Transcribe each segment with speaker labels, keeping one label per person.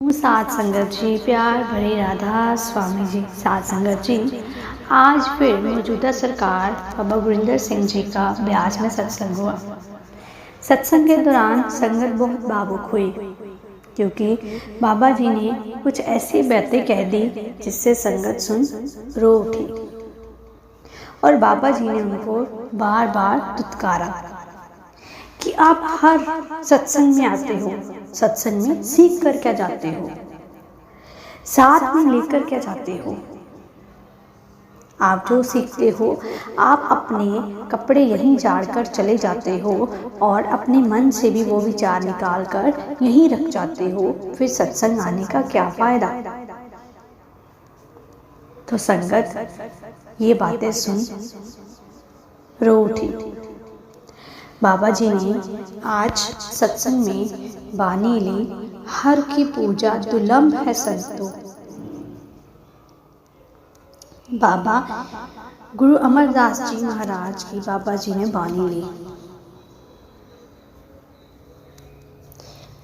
Speaker 1: साथ संगत जी, प्यार भरे राधा स्वामी जी। साथ संगत जी, आज फिर मौजूदा सरकार बाबा गुरिंदर सिंह जी का ब्यास में सत्संग हुआ। सत्संग के दौरान संगत बहुत भावुक हुई क्योंकि बाबा जी ने कुछ ऐसी बातें कह दी जिससे संगत सुन रो उठी और बाबा जी ने उनको बार बार दुत्कारा कि आप हर सत्संग में आते हो, सत्संग में सीख कर क्या जाते हो, साथ में लेकर क्या जाते हो। आप जो सीखते हो आप अपने कपड़े यहीं झाड़ कर चले जाते हो और अपने मन से भी वो विचार निकाल कर यहीं रख जाते हो, फिर सत्संग आने का क्या फायदा। तो संगत ये बातें सुन रो उठी। बाबा जी ने आज सत्संग में बानी ली, हर की पूजा दुर्लभ है संतो। बाबा गुरु अमरदास जी महाराज की बाबा जी ने बानी ली।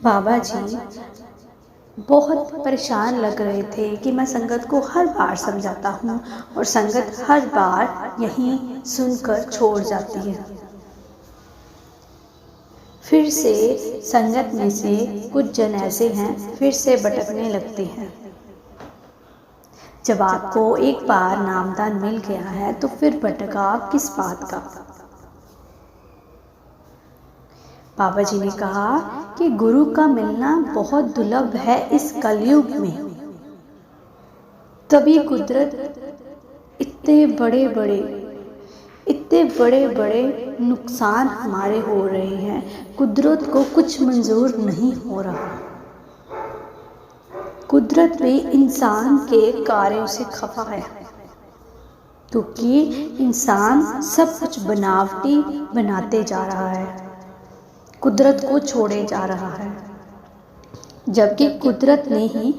Speaker 1: बाबा जी बहुत परेशान लग रहे थे कि मैं संगत को हर बार समझाता हूँ और संगत हर बार यहीं सुनकर छोड़ जाती है। फिर से संगत में से कुछ जन ऐसे हैं फिर से भटकने लगते हैं। जब आपको एक बार नामदान मिल गया है तो फिर भटकाव किस बात का। बाबा जी ने कहा कि गुरु का मिलना बहुत दुर्लभ है इस कलयुग में। तभी कुदरत इतने बड़े बड़े नुकसान हमारे हो रहे हैं। कुदरत को कुछ मंजूर नहीं हो रहा। कुदरत भी इंसान के कार्यों से खफा है क्योंकि इंसान सब कुछ बनावटी बनाते जा रहा है, कुदरत को छोड़े जा रहा है, जबकि कुदरत ने ही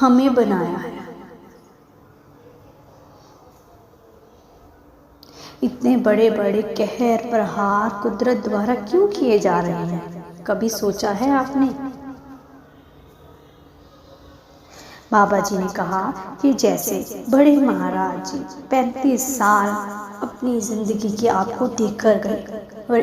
Speaker 1: हमें बनाया है। इतने बड़े बड़े कहर प्रहार कुदरत द्वारा क्यों किए जा रहे हैं, कभी सोचा है आपने। बाबा जी ने कहा कि जैसे बड़े महाराज जी 35 साल अपनी जिंदगी की आपको देकर गए और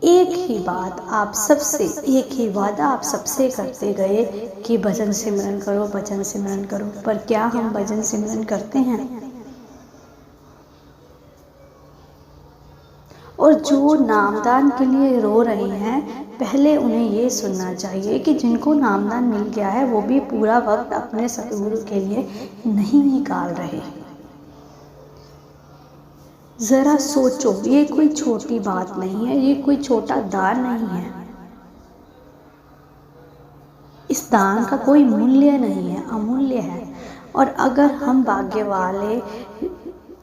Speaker 1: एक ही बात आप सबसे, एक ही वादा आप सबसे करते गए कि भजन सिमरन करो, भजन सिमरन करो। पर क्या हम भजन सिमरन करते हैं? और जो नामदान के लिए रो रहे हैं, पहले उन्हें ये सुनना चाहिए कि जिनको नामदान मिल गया है वो भी पूरा वक्त अपने सतगुरु के लिए नहीं निकाल रहे। जरा सोचो, ये कोई छोटी बात नहीं है, ये कोई छोटा दान नहीं है। इस दान का कोई मूल्य नहीं है, अमूल्य है। और अगर हम भाग्य वाले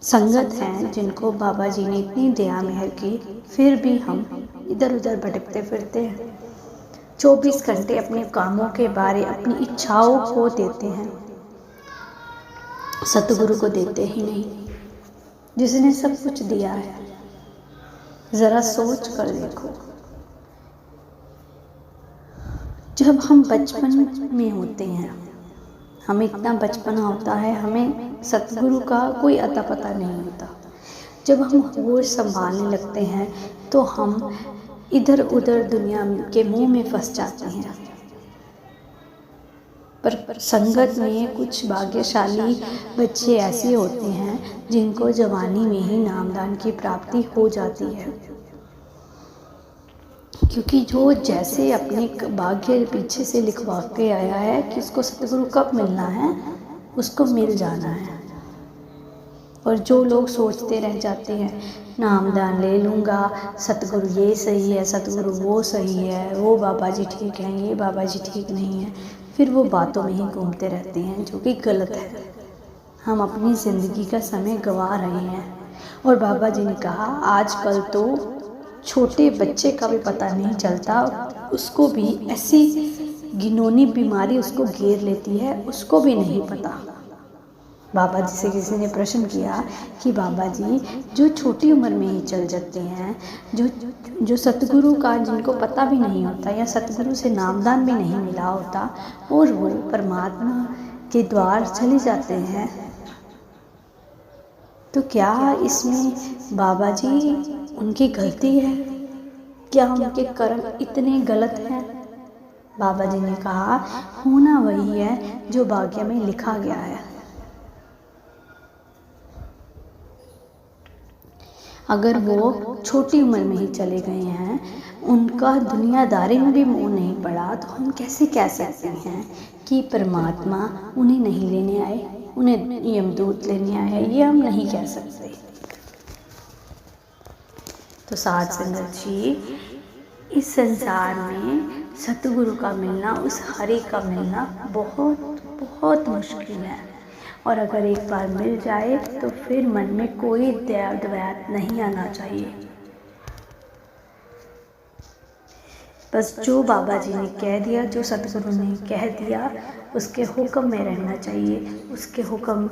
Speaker 1: संगत हैं जिनको बाबा जी ने इतनी दया मेहर की, फिर भी हम इधर उधर भटकते फिरते हैं। 24 घंटे अपने कामों के बारे, अपनी इच्छाओं को देते हैं, सतगुरु को देते ही नहीं जिसने सब कुछ दिया है। जरा सोच कर देखो। जब हम बचपन में होते हैं, हमें इतना बचपना होता है, हमें सतगुरु का कोई अता पता नहीं होता। जब हम होश संभालने लगते हैं तो हम इधर उधर दुनिया के मुंह में फंस जाते हैं। पर संगत में कुछ भाग्यशाली बच्चे ऐसे होते हैं जिनको जवानी में ही नामदान की प्राप्ति हो जाती है, क्योंकि जो जैसे अपने भाग्य पीछे से लिखवा के आया है कि उसको सतगुरु कब मिलना है, उसको मिल जाना है। और जो लोग सोचते रह जाते हैं नामदान ले लूँगा, सतगुरु ये सही है, सतगुरु वो सही है, वो बाबा जी ठीक हैं, ये बाबा जी ठीक नहीं है, फिर वो बातों में ही घूमते रहते हैं, जो कि गलत है। हम अपनी ज़िंदगी का समय गंवा रहे हैं। और बाबा जी ने कहा आजकल तो छोटे बच्चे का भी पता नहीं चलता, उसको भी ऐसी घिनौनी बीमारी उसको घेर लेती है, उसको भी नहीं पता। बाबा जी से किसी ने प्रश्न किया कि बाबा जी, जो छोटी उम्र में ही चल जाते हैं, जो सतगुरु का जिनको पता भी नहीं होता या सतगुरु से नामदान भी नहीं मिला होता और वो परमात्मा के द्वार चले जाते हैं, तो क्या इसमें बाबा जी उनकी गलती है? क्या उनके कर्म इतने गलत हैं? बाबा जी ने कहा, होना वही है जो भाग्य में लिखा गया है। अगर वो छोटी उम्र में ही चले गए हैं, उनका दुनियादारी में भी मोह नहीं पड़ा, तो हम कैसे कह सकते हैं कि परमात्मा उन्हें नहीं लेने आए, उन्हें यमदूत लेने आए? ये हम नहीं कह सकते। तो साध संगत जी, इस संसार में सतगुरु का मिलना, उस हरि का मिलना बहुत बहुत मुश्किल है। और अगर एक बार मिल जाए तो फिर मन में कोई द्वैत नहीं आना चाहिए। बस जो बाबा जी ने कह दिया, जो सतगुरु ने कह दिया, उसके हुक्म में रहना चाहिए, उसके हुक्म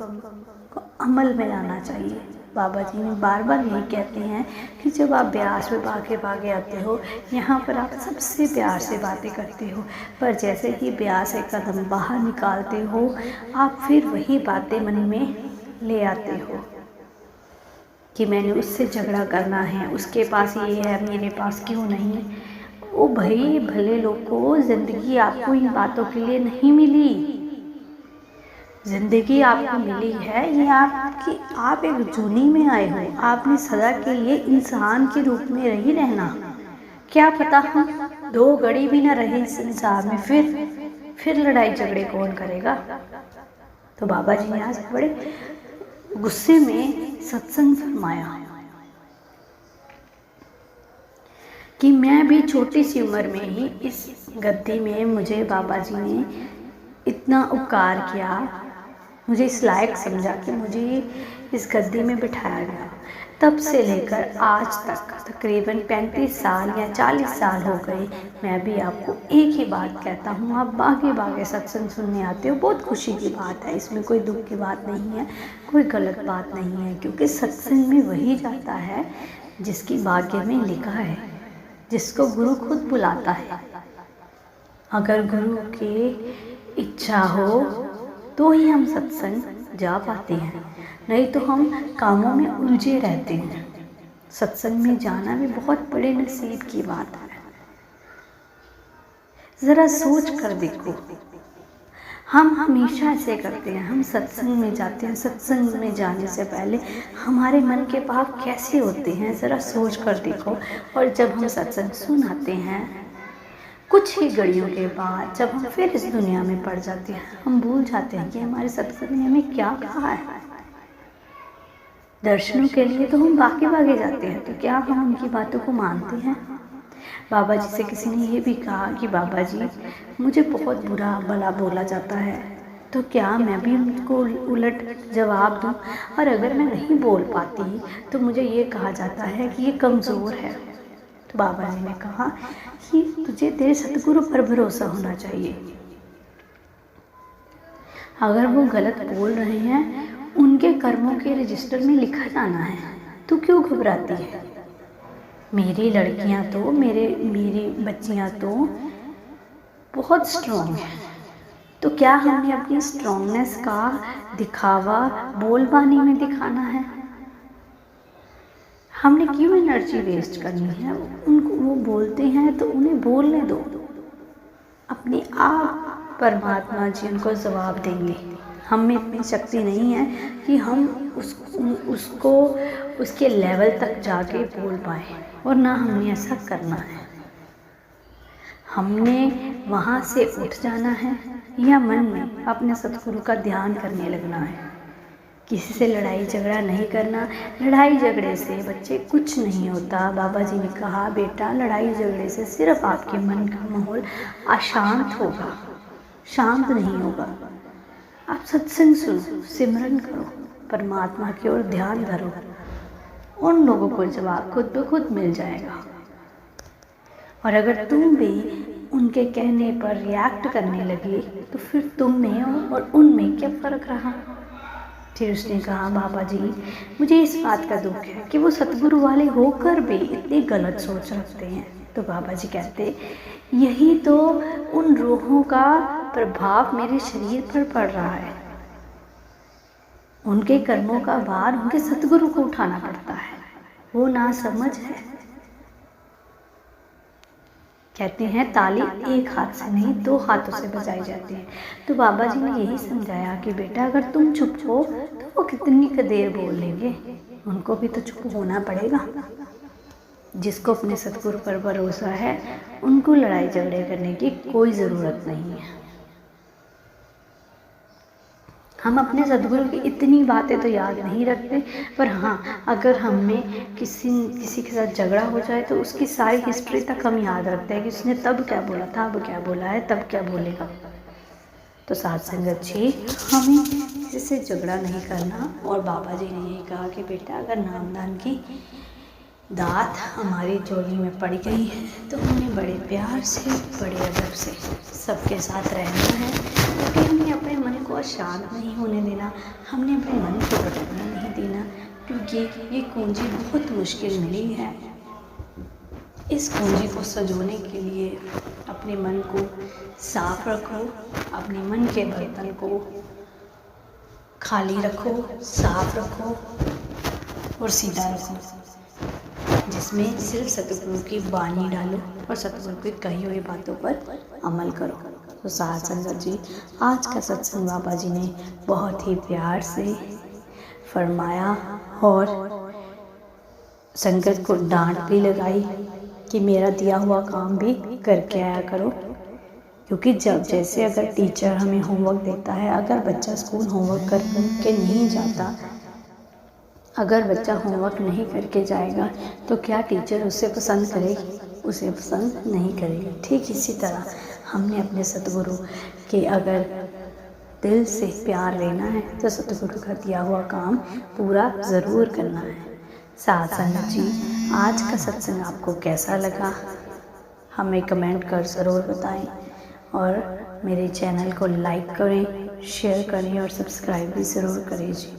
Speaker 1: को अमल में लाना चाहिए। बाबा जी ने बार बार यही कहते हैं कि जब आप ब्यास में भागे भागे आते हो, यहाँ पर आप सबसे प्यार से बातें करते हो, पर जैसे ही ब्यास एक कदम बाहर निकालते हो, आप फिर वही बातें मन में ले आते हो कि मैंने उससे झगड़ा करना है, उसके पास ये है, मेरे पास क्यों नहीं। ओ भाई, भले लोगों, ज़िंदगी आपको इन बातों के लिए नहीं मिली। ज़िंदगी आपको मिली है, ये आप एक जूनी में आए हो, आपने सदा के लिए इंसान के रूप में रही रहना। क्या पता हम 2 घड़ी भी ना रहे इस संसार में, फिर लड़ाई झगड़े कौन करेगा? तो बाबा जी ने आज बड़े गुस्से में सत्संग फरमाया कि मैं भी छोटी सी उम्र में ही इस गद्दी में, मुझे बाबा जी ने इतना उपकार किया, मुझे इस लायक समझा कि मुझे इस गद्दी में बिठाया गया। तब से लेकर आज तक तकरीबन 35 साल या 40 साल हो गए, मैं भी आपको एक ही बात कहता हूँ, आप बागे बागे सत्संग सुनने आते हो, बहुत खुशी की बात है, इसमें कोई दुख की बात नहीं है, कोई गलत बात नहीं है, क्योंकि सत्संग में वही जाता है जिसकी भाग्य में लिखा है, जिसको गुरु खुद बुलाता है। अगर गुरु की इच्छा हो तो ही हम सत्संग जा पाते हैं, नहीं तो हम कामों में उलझे रहते हैं। सत्संग में जाना भी बहुत बड़े नसीब की बात है। ज़रा सोच कर देखो, हम हमेशा ऐसे करते हैं, हम सत्संग में जाते हैं, सत्संग में जाने से पहले हमारे मन के भाव कैसे होते हैं, ज़रा सोच कर देखो। और जब हम सत्संग सुनाते हैं, कुछ ही घड़ियों के बाद जब हम फिर इस दुनिया में पड़ जाते हैं, हम भूल जाते हैं कि हमारे सतगुरु ने हमें क्या कहा है। दर्शनों के लिए तो हम भागे भागे जाते हैं, तो क्या हम उनकी बातों को मानते हैं? बाबा जी से किसी ने ये भी कहा कि बाबा जी, मुझे बहुत बुरा भला बोला जाता है, तो क्या मैं भी उनको उलट जवाब दूं? और अगर मैं नहीं बोल पाती तो मुझे ये कहा जाता है कि ये कमज़ोर है। तो बाबा जी ने कहा कि तुझे तेरे सतगुरु पर भरोसा होना चाहिए। अगर वो गलत बोल रहे हैं, उनके कर्मों के रजिस्टर में लिखा जाना है, तू क्यों घबराती है? मेरी लड़कियां तो, मेरी बच्चियां तो बहुत स्ट्रॉन्ग हैं, तो क्या हमें अपनी स्ट्रॉन्गनेस का दिखावा बोलबानी में दिखाना है? हमने क्यों एनर्जी वेस्ट करनी है? उनको वो बोलते हैं तो उन्हें बोलने दो, अपने आप परमात्मा जी उनको जवाब देंगे। हम में इतनी शक्ति नहीं है कि हम उसको उसके लेवल तक जाके बोल पाए, और ना हमने ऐसा करना है। हमने वहाँ से उठ जाना है या मन में अपने सतगुरु का ध्यान करने लगना है। किसी से लड़ाई झगड़ा नहीं करना। लड़ाई झगड़े से बच्चे कुछ नहीं होता। बाबा जी ने कहा, बेटा लड़ाई झगड़े से सिर्फ आपके मन का माहौल अशांत होगा, शांत नहीं होगा। आप सत्संग सुनो, सिमरन करो, परमात्मा की ओर ध्यान धरो, उन लोगों को जवाब खुद ब खुद मिल जाएगा। और अगर तुम भी उनके कहने पर रिएक्ट करने लगे तो फिर तुम में और उनमें क्या फ़र्क रहा? फिर उसने कहा, बाबा जी मुझे इस बात का दुख है कि वो सतगुरु वाले होकर भी इतनी गलत सोच रखते हैं। तो बाबा जी कहते, यही तो उन रूहों का प्रभाव मेरे शरीर पर पड़ रहा है। उनके कर्मों का भार उनके सतगुरु को उठाना पड़ता है। वो ना समझ है। कहते हैं ताली एक हाथ से नहीं 2 हाथों से बजाई जाती है। तो बाबा जी ने यही समझाया कि बेटा अगर तुम चुप हो तो वो कितनी देर बोल लेंगे, उनको भी तो चुप होना पड़ेगा। जिसको अपने सतगुरु पर भरोसा है उनको लड़ाई झगड़े करने की कोई ज़रूरत नहीं है। हम अपने सतगुरु की इतनी बातें तो याद नहीं रखते, पर हाँ अगर हमें किसी के साथ झगड़ा हो जाए तो उसकी सारी हिस्ट्री तक हम याद रखते हैं कि उसने तब क्या बोला था, अब क्या बोला है, तब क्या बोलेगा। तो साथ संगत जी, हमें किसी से झगड़ा नहीं करना। और बाबा जी ने यही कहा कि बेटा अगर नामदान की दात हमारी झोली में पड़ गई है तो हमें बड़े प्यार से, बड़े अदब से सबके साथ रहना है, क्योंकि हमने अपने मन को अशांत नहीं होने देना, हमने अपने मन को भटकने नहीं देना, क्योंकि ये कुंजी बहुत मुश्किल मिली है। इस कुंजी को सजोने के लिए अपने मन को साफ रखो, अपने मन के बर्तन को खाली रखो, साफ रखो और सीधा रखो, जिसमें सिर्फ सतगुरु की वाणी डालो और सतगुरु की कही हुई बातों पर अमल करो। तो साथ संगत जी, आज का सत्संग बाबा जी ने बहुत ही प्यार से फरमाया और संगत को डांट भी लगाई कि मेरा दिया हुआ काम भी करके आया करो। क्योंकि जब जैसे अगर टीचर हमें होमवर्क देता है, अगर बच्चा स्कूल होमवर्क करके नहीं जाता, अगर बच्चा होमवर्क नहीं करके जाएगा तो क्या टीचर उसे पसंद करेगी? उसे पसंद नहीं करेगी। ठीक इसी तरह हमने अपने सतगुरु के अगर दिल से प्यार लेना है तो सतगुरु का दिया हुआ काम पूरा ज़रूर करना है। साथ संगत जी, आज का सत्संग आपको कैसा लगा हमें कमेंट कर ज़रूर बताएं और मेरे चैनल को लाइक करें, शेयर करें और सब्सक्राइब भी ज़रूर करें जी।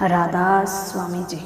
Speaker 1: राधा स्वामी जी।